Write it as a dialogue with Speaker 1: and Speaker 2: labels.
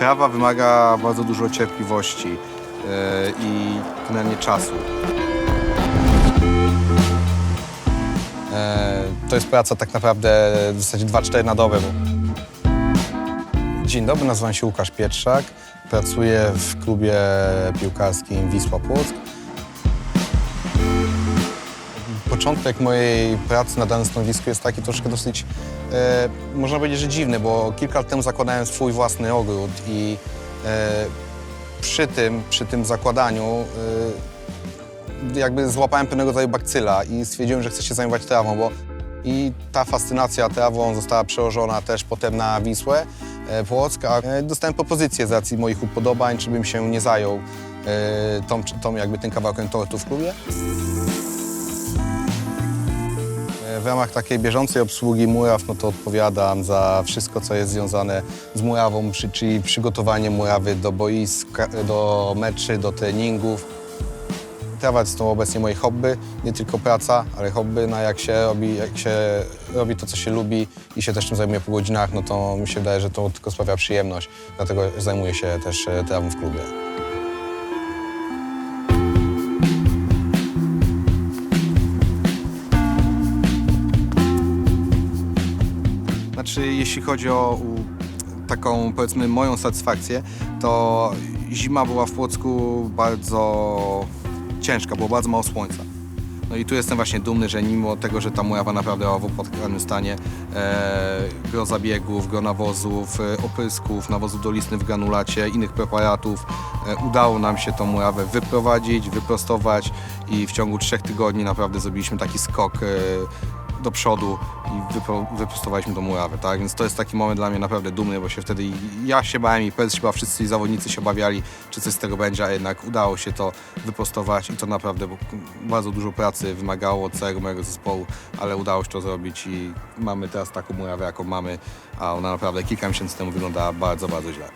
Speaker 1: Trawa wymaga bardzo dużo cierpliwości i generalnie czasu. To jest praca tak naprawdę w zasadzie 2-4 na dobę. Dzień dobry, nazywam się Łukasz Pietrzak. Pracuję w klubie piłkarskim Wisła Płock. Początek mojej pracy na danym stanowisku jest taki troszkę dosyć, można powiedzieć, że dziwny, bo kilka lat temu zakładałem swój własny ogród i przy tym zakładaniu jakby złapałem pewnego rodzaju bakcyla i stwierdziłem, że chcę się zajmować trawą, bo i ta fascynacja trawą została przełożona też potem na Wisłę Płock, a dostałem propozycję z racji moich upodobań, czy bym się nie zajął tym kawałkiem tortu w klubie. W ramach takiej bieżącej obsługi muraw, no to odpowiadam za wszystko, co jest związane z murawą, czyli przygotowanie murawy do boisk, do meczy, do treningów. Trawa jest to obecnie moje hobby, nie tylko praca, ale hobby. No jak się robi to, co się lubi i się też tym zajmuje po godzinach, no to mi się wydaje, że to tylko sprawia przyjemność. Dlatego zajmuję się też trawą w klubie. Znaczy, jeśli chodzi o taką, powiedzmy, moją satysfakcję, to zima była w Płocku bardzo ciężka, było bardzo mało słońca. No i tu jestem właśnie dumny, że mimo tego, że ta murawa naprawdę była w opłakanym stanie, gro zabiegów, gro nawozów, oprysków, nawozów dolistnych w granulacie, innych preparatów, udało nam się tą murawę wyprowadzić, wyprostować i w ciągu 3 tygodni naprawdę zrobiliśmy taki skok do przodu i wyprostowaliśmy tą murawę, tak? Więc to jest taki moment dla mnie naprawdę dumny, bo się wtedy ja się bałem i prezes chyba wszyscy zawodnicy się obawiali, czy coś z tego będzie, a jednak udało się to wyprostować i to naprawdę bardzo dużo pracy wymagało od całego mojego zespołu, ale udało się to zrobić i mamy teraz taką murawę, jaką mamy, a ona naprawdę kilka miesięcy temu wyglądała bardzo, bardzo źle.